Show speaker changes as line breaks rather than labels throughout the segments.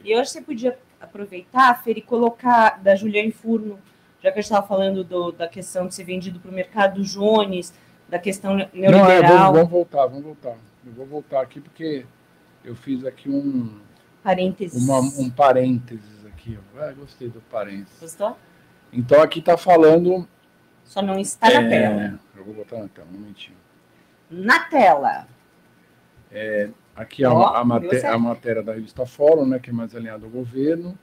E eu acho que você podia aproveitar, Fer, e colocar da Juliane Furno, já que a gente estava falando da questão de ser vendido para o mercado, Jones, da questão neoliberal.
Não, vamos voltar. Eu vou voltar aqui porque eu fiz aqui um parênteses aqui. Gostei do parênteses.
Gostou?
Então aqui está falando...
Só não está na tela.
Eu vou botar na tela, um momentinho.
Na tela.
Aqui a matéria da revista Fórum, né, que é mais alinhada ao governo,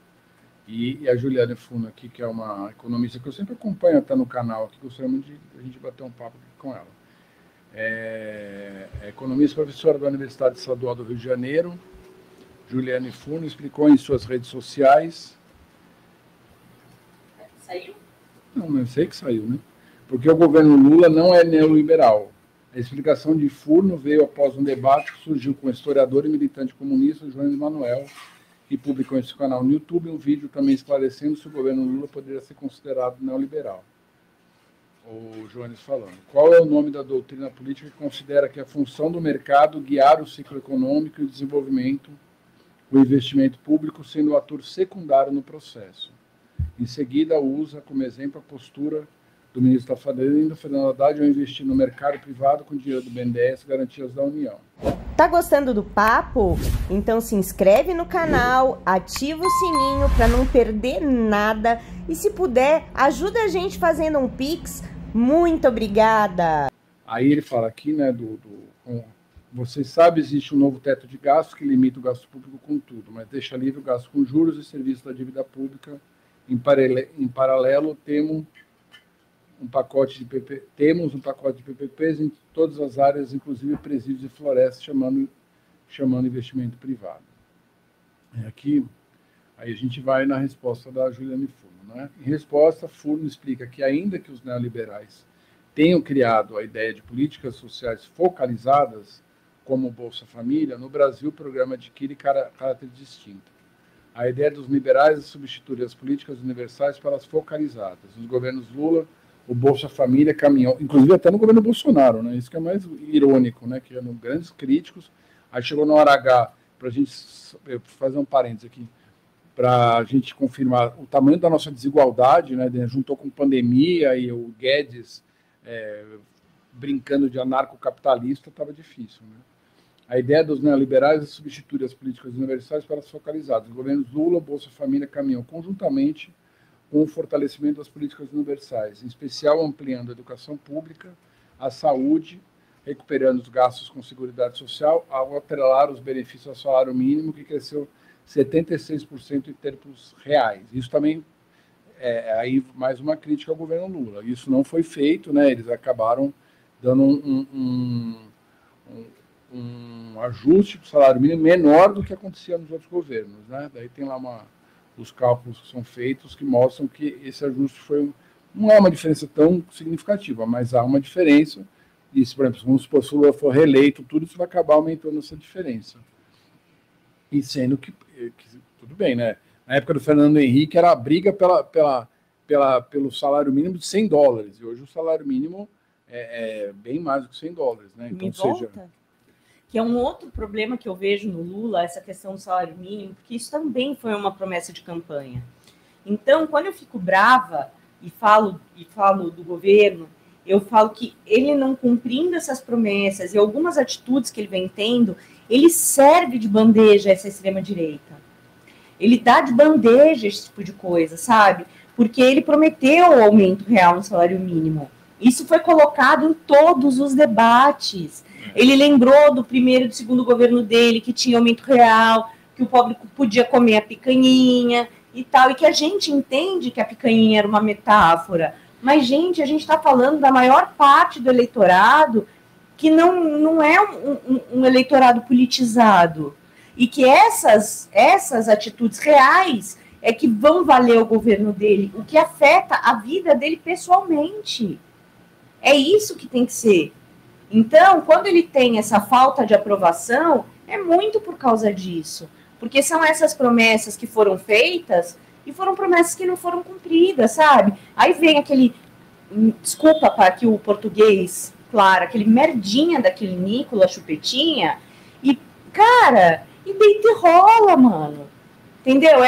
e a Juliane Furno aqui, que é uma economista que eu sempre acompanho até no canal, aqui gostaria muito de a gente bater um papo com ela. Economista, professora da Universidade Estadual do Rio de Janeiro. Juliane Furno explicou em suas redes sociais...
Saiu?
Não sei que saiu, né? Porque o governo Lula não é neoliberal. A explicação de Furno veio após um debate que surgiu com o historiador e militante comunista Jones Manuel, que publicou em seu canal no YouTube um vídeo também esclarecendo se o governo Lula poderia ser considerado neoliberal. O Jones falando. Qual é o nome da doutrina política que considera que a função do mercado guiar o ciclo econômico e o desenvolvimento, o investimento público sendo o ator secundário no processo? Em seguida, usa como exemplo a postura do ministro da Fazenda, Fernando Haddad, ao investir no mercado privado com dinheiro do BNDES e garantias da União.
Tá gostando do papo? Então se inscreve no canal, ativa o sininho para não perder nada e, se puder, ajuda a gente fazendo um Pix. Muito obrigada!
Aí ele fala aqui, né, vocês sabem, existe um novo teto de gastos que limita o gasto público com tudo, mas deixa livre o gasto com juros e serviços da dívida pública. Em paralelo, temos um pacote de PPPs em todas as áreas, inclusive presídios e florestas, chamando investimento privado. Aqui, aí a gente vai na resposta da Juliane Furno, né? Em resposta, Furno explica que, ainda que os neoliberais tenham criado a ideia de políticas sociais focalizadas, como o Bolsa Família, no Brasil o programa adquire caráter distinto. A ideia dos liberais é substituir as políticas universais para as focalizadas. Nos governos Lula, o Bolsa Família caminhou, inclusive até no governo Bolsonaro, né? Isso que é mais irônico, né? Que eram grandes críticos. Aí chegou na hora H, para a gente fazer um parênteses aqui, para a gente confirmar o tamanho da nossa desigualdade, né? Juntou com pandemia e o Guedes brincando de anarcocapitalista, estava difícil, né? A ideia dos neoliberais é substituir as políticas universais para as focalizadas. Os governos Lula, Bolsa Família caminham conjuntamente com o fortalecimento das políticas universais, em especial ampliando a educação pública, a saúde, recuperando os gastos com seguridade social, ao atrelar os benefícios ao salário mínimo, que cresceu 76% em termos reais. Isso também aí mais uma crítica ao governo Lula. Isso não foi feito, né? Eles acabaram dando um ajuste para o salário mínimo menor do que acontecia nos outros governos, né? Daí tem lá os cálculos que são feitos que mostram que esse ajuste não é uma diferença tão significativa, mas há uma diferença. E se, por exemplo, se o Lula for reeleito, tudo isso vai acabar aumentando essa diferença. E sendo que tudo bem, né? Na época do Fernando Henrique era a briga pelo salário mínimo de $100, e hoje o salário mínimo é bem mais do que $100, né? Então,
que é um outro problema que eu vejo no Lula, essa questão do salário mínimo, porque isso também foi uma promessa de campanha. Então, quando eu fico brava e falo do governo, eu falo que ele não cumprindo essas promessas e algumas atitudes que ele vem tendo, ele serve de bandeja a essa extrema-direita. Ele dá de bandeja esse tipo de coisa, sabe? Porque ele prometeu o aumento real no salário mínimo. Isso foi colocado em todos os debates. Ele lembrou do primeiro e do segundo governo dele, que tinha aumento real, que o pobre podia comer a picanhinha e tal, e que a gente entende que a picanhinha era uma metáfora. Mas, gente, a gente está falando da maior parte do eleitorado que não é um eleitorado politizado. E que essas atitudes reais é que vão valer o governo dele, o que afeta a vida dele pessoalmente. É isso que tem que ser. Então, quando ele tem essa falta de aprovação, é muito por causa disso. Porque são essas promessas que foram feitas e foram promessas que não foram cumpridas, sabe? Aí vem aquele, desculpa para aqui o português, claro, aquele merdinha daquele Nicolas Chupetinha, e, cara, e deita e rola, mano. Entendeu?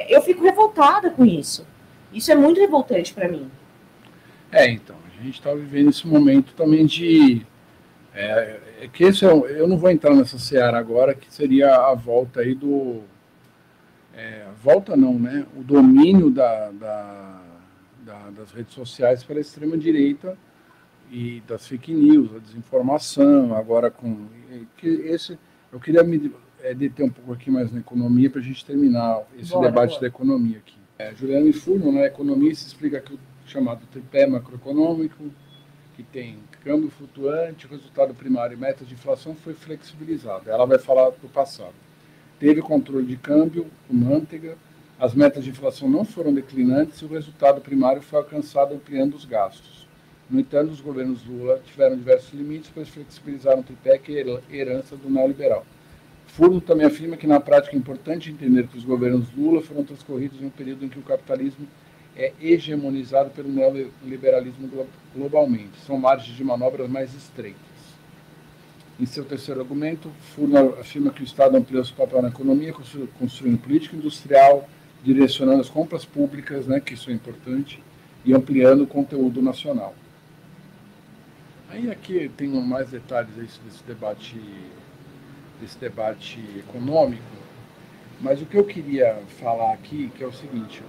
Eu fico revoltada com isso. Isso é muito revoltante para mim.
Então, a gente está vivendo esse momento também de... que esse eu não vou entrar nessa seara agora, que seria a volta aí do... volta não, né? O domínio das redes sociais pela extrema-direita e das fake news, a desinformação, agora com... eu queria me deter um pouco aqui mais na economia para a gente terminar esse debate da economia aqui. Juliano Furno, na economia, se explica que o chamado tripé macroeconômico, que tem câmbio flutuante, resultado primário e metas de inflação, foi flexibilizado. Ela vai falar do passado. Teve controle de câmbio, o manteiga, as metas de inflação não foram declinantes e o resultado primário foi alcançado ampliando os gastos. No entanto, os governos Lula tiveram diversos limites, pois flexibilizaram o tripé, que é herança do neoliberal. Furno também afirma que, na prática, é importante entender que os governos Lula foram transcorridos em um período em que o capitalismo é hegemonizado pelo neoliberalismo globalmente. São margens de manobras mais estreitas. Em seu terceiro argumento, Furno afirma que o Estado ampliou seu papel na economia, construindo política industrial, direcionando as compras públicas, né, que isso é importante, e ampliando o conteúdo nacional. Aí aqui tem mais detalhes desse debate econômico, mas o que eu queria falar aqui, que é o seguinte: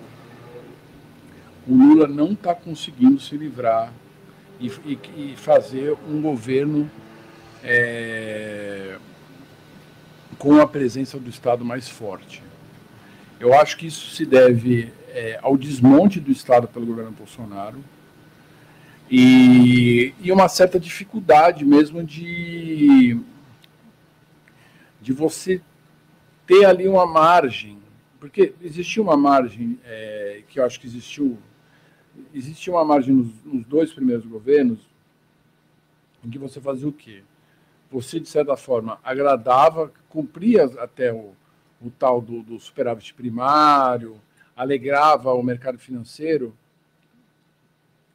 o Lula não está conseguindo se livrar e fazer um governo com a presença do Estado mais forte. Eu acho que isso se deve ao desmonte do Estado pelo governo Bolsonaro e uma certa dificuldade mesmo de você ter ali uma margem, porque existia uma margem que eu acho que existia uma margem nos dois primeiros governos, em que você fazia o quê? Você, de certa forma, agradava, cumpria até o tal do superávit primário, alegrava o mercado financeiro,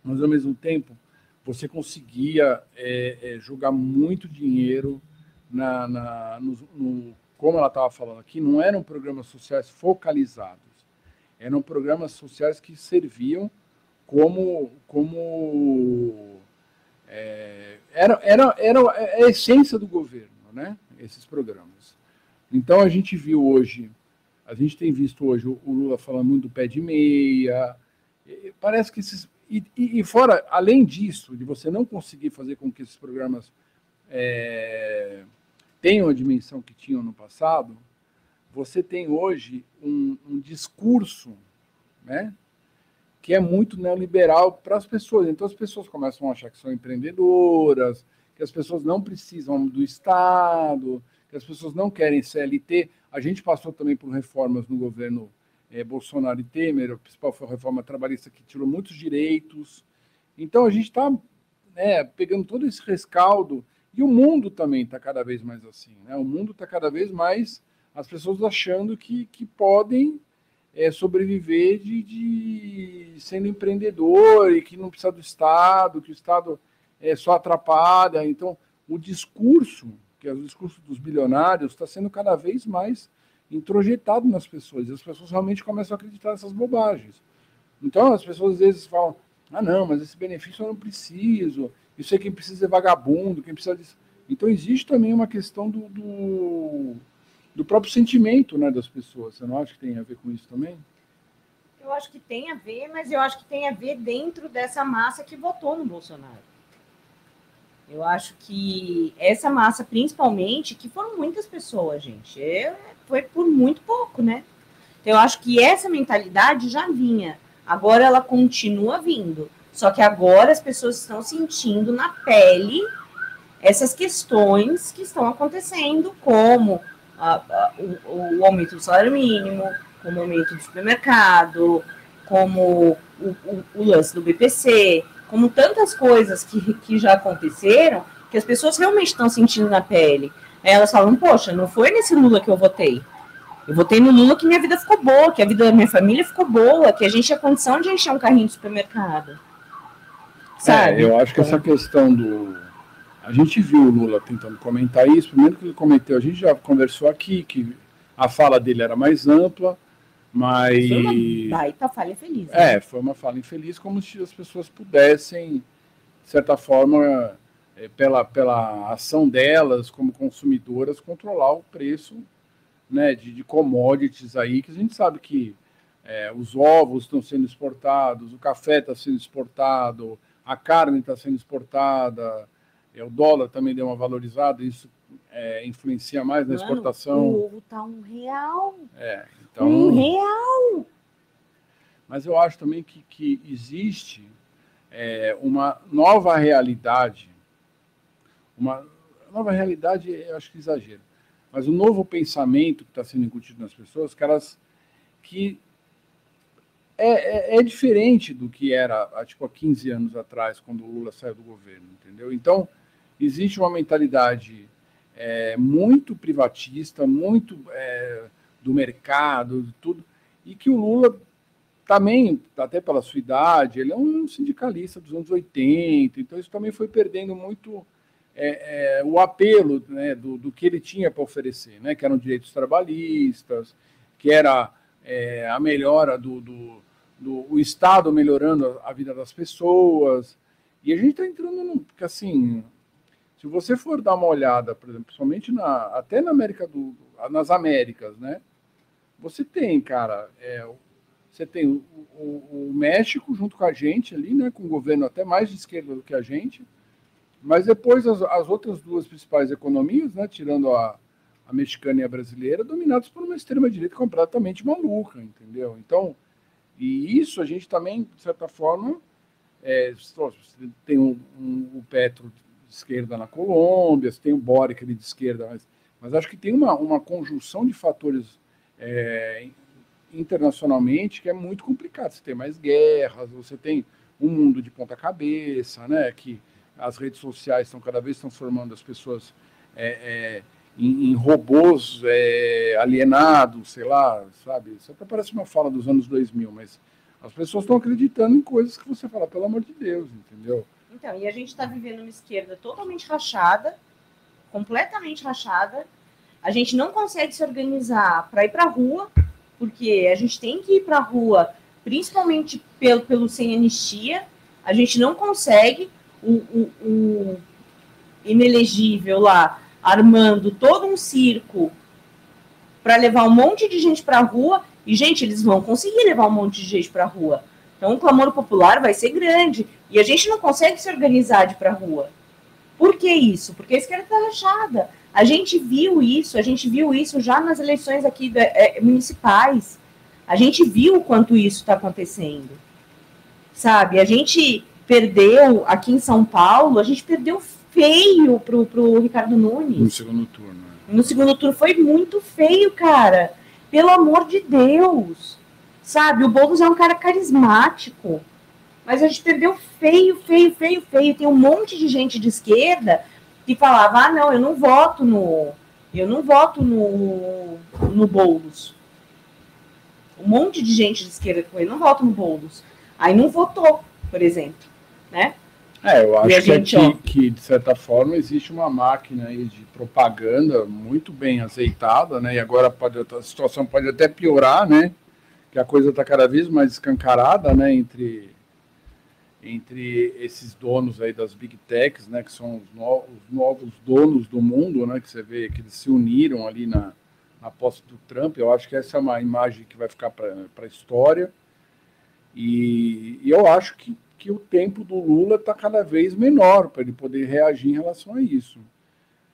mas, ao mesmo tempo, você conseguia jogar muito dinheiro como ela estava falando aqui, não eram programas sociais focalizados, eram programas sociais que serviam como era a essência do governo, né? Esses programas. Então a gente tem visto hoje o Lula falando muito do pé de meia, parece que e fora, além disso, de você não conseguir fazer com que esses programas tenham a dimensão que tinham no passado, você tem hoje um discurso, né, que é muito neoliberal para as pessoas. Então as pessoas começam a achar que são empreendedoras, que as pessoas não precisam do Estado, que as pessoas não querem CLT. A gente passou também por reformas no governo Bolsonaro e Temer, a principal foi a reforma trabalhista que tirou muitos direitos. Então a gente está pegando todo esse rescaldo, e o mundo também está cada vez mais assim, né? O mundo está cada vez mais as pessoas achando que podem sobreviver de sendo empreendedor e que não precisa do Estado, que o Estado só atrapalha. Então, o discurso, que é o discurso dos bilionários, está sendo cada vez mais introjetado nas pessoas. E as pessoas realmente começam a acreditar nessas bobagens. Então, as pessoas às vezes falam: ah, não, mas esse benefício eu não preciso. Isso aí quem precisa é vagabundo, quem precisa disso. Então, existe também uma questão do próprio sentimento, né, das pessoas. Você não acha que tem a ver com isso também?
Eu acho que tem a ver, mas eu acho que tem a ver dentro dessa massa que votou no Bolsonaro. Eu acho que essa massa, principalmente, que foram muitas pessoas, gente, foi por muito pouco, né? Então, eu acho que essa mentalidade já vinha. Agora ela continua vindo. Só que agora as pessoas estão sentindo na pele essas questões que estão acontecendo, como o aumento do salário mínimo, como o aumento do supermercado, como o lance do BPC, como tantas coisas que já aconteceram, que as pessoas realmente estão sentindo na pele. Aí elas falam: poxa, não foi nesse Lula que eu votei. Eu votei no Lula que minha vida ficou boa, que a vida da minha família ficou boa, que a gente tinha condição de encher um carrinho de supermercado. Sabe?
Eu acho que essa questão a gente viu o Lula tentando comentar isso. Primeiro que ele cometeu, a gente já conversou aqui, que a fala dele era mais ampla, Mas
foi uma baita falha infeliz. Né?
foi uma falha infeliz, como se as pessoas pudessem, de certa forma, pela ação delas como consumidoras, controlar o preço, né, de commodities aí, que a gente sabe que os ovos estão sendo exportados, o café está sendo exportado, a carne está sendo exportada, o dólar também deu uma valorizada, isso influencia mais na exportação.
O ovo está R$1.
Então,
R$1.
Mas eu acho também que existe uma nova realidade, eu acho que exagero, mas um novo pensamento que está sendo incutido nas pessoas, que é diferente do que era há 15 anos atrás, quando o Lula saiu do governo, entendeu? Então, existe uma mentalidade muito privatista, muito do mercado, tudo, e que o Lula também, até pela sua idade, ele é um sindicalista dos anos 80, então isso também foi perdendo muito o apelo, né, do que ele tinha para oferecer, né, que eram direitos trabalhistas, que era a melhora o Estado melhorando a vida das pessoas, e a gente está entrando porque assim, se você for dar uma olhada, por exemplo, principalmente até na nas Américas, né, você tem, cara, você tem o México junto com a gente ali, né, com um governo até mais de esquerda do que a gente, mas depois as outras duas principais economias, né, tirando a mexicana e a brasileira, dominadas por uma extrema-direita completamente maluca, entendeu? Então, e isso a gente também, de certa forma, tem o Petro de esquerda na Colômbia, tem o Boric ali de esquerda, mas acho que tem uma conjunção de fatores internacionalmente que é muito complicado. Você tem mais guerras, você tem um mundo de ponta cabeça, né, que as redes sociais estão cada vez transformando as pessoas em robôs alienados, sei lá, sabe? Isso até parece uma fala dos anos 2000, mas as pessoas estão acreditando em coisas que você fala, pelo amor de Deus, entendeu?
Então, e a gente está vivendo uma esquerda totalmente rachada, completamente rachada. A gente não consegue se organizar para ir para a rua, porque a gente tem que ir para a rua, principalmente pelo sem anistia. A gente não consegue. O inelegível lá armando todo um circo para levar um monte de gente para a rua, e, gente, eles vão conseguir levar um monte de gente para a rua. Então, o clamor popular vai ser grande, e a gente não consegue se organizar de ir para a rua. Por que isso? Porque a esquerda está rachada. A gente viu isso já nas eleições aqui municipais. A gente viu o quanto isso está acontecendo. Sabe? A gente perdeu, aqui em São Paulo, a gente perdeu feio pro Ricardo Nunes.
No segundo turno.
No segundo turno foi muito feio, cara. Pelo amor de Deus. Sabe? O Boulos é um cara carismático. Mas a gente perdeu feio. Tem um monte de gente de esquerda que falava, não, eu não voto no Boulos. Um monte de gente de esquerda que falou, eu não voto no Boulos. Aí não votou, por exemplo, né?
Eu acho que, de certa forma, existe uma máquina aí de propaganda muito bem azeitada, né? E agora a situação pode até piorar, né? Que a coisa está cada vez mais escancarada, né? Entre esses donos aí das Big Techs, né? Que são os novos donos do mundo, né? Que você vê que eles se uniram ali na posse do Trump. Eu acho que essa é uma imagem que vai ficar para a história. E eu acho que o tempo do Lula está cada vez menor para ele poder reagir em relação a isso.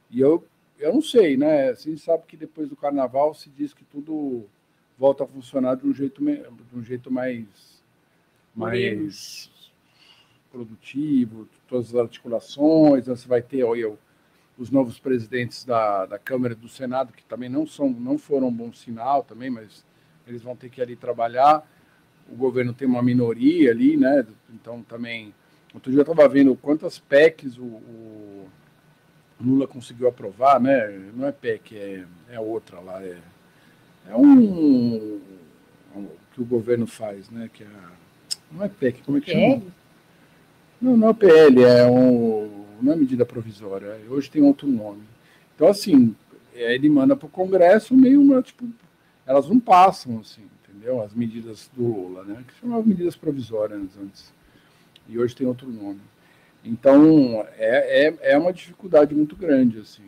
E eu não sei, né? A gente sabe que depois do Carnaval se diz que tudo volta a funcionar de um jeito mais produtivo, todas as articulações. Você vai ter os novos presidentes da Câmara e do Senado, que também não foram um bom sinal também, mas eles vão ter que ali trabalhar. O governo tem uma minoria ali, né? Então também. Outro dia eu estava vendo quantas PECs o Lula conseguiu aprovar, né? Não é PEC, é outra lá. É um que o governo faz, né? Que não é PEC, como é que chama? Não é PL, não é medida provisória. Hoje tem outro nome. Então, assim, ele manda para o Congresso meio elas não passam, assim. entendeu? As medidas do Lula, né? Que chamavam medidas provisórias antes, e hoje tem outro nome. Então, é uma dificuldade muito grande, assim.